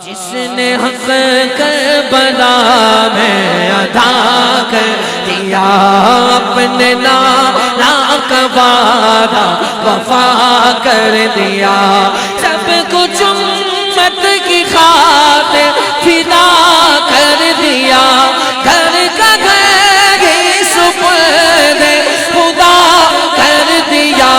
جس نے حق کربلا میں ادا کر دیا اپنے نانا کا وعدہ وفا کر دیا سب کچھ امت کی خاطر فدا کر دیا گھر کا گھر ہی سپرد خدا کر دیا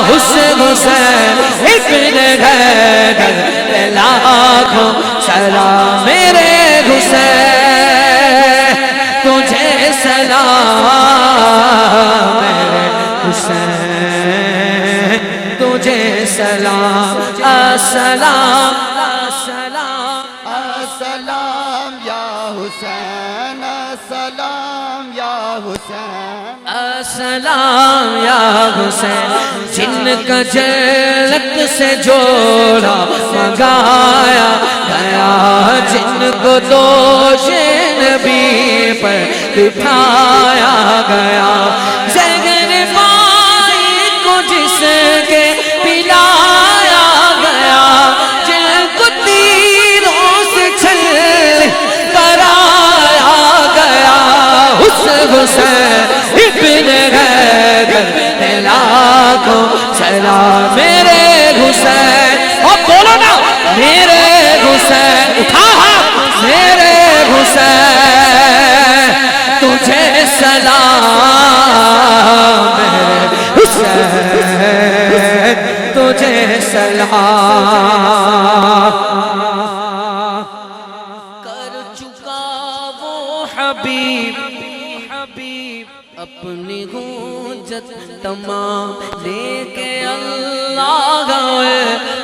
حسین ابن گھر لاکھوں سلام میرے حسین تجھے سلام میرے حسین تجھے سلام السلام السلام السلام یا حسین السلام یا حسین السلام یا حسین جن کا جنت سے جوڑا منگایا گیا جن کو دوش نبی پر بٹھایا گیا زہر مائی کو جس کے پلایا گیا جن کو تیروں سے چھل کرایا گیا حسین ابن گھر لاکھوں سلام میرے حسین اور بولو نا میرے حسین اٹھا میرے حسین تجھے سلام میرے حسین تجھے سلام کر چکا وہ حبیب اپنی حجت تمام لے کے اللہ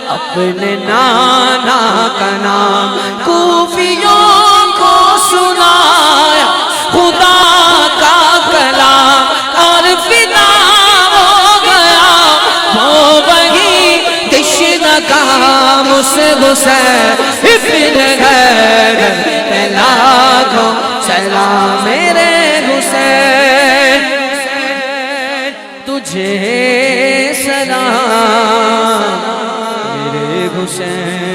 اپنے نانا کا نام کوفیوں کو سنایا خدا کا کلام اور فدا ہو گیا وہ وہی تشنہ کام اس حسین ابن گھر لاکھوں سلام میرے حسین تجھے سلام میرے حسین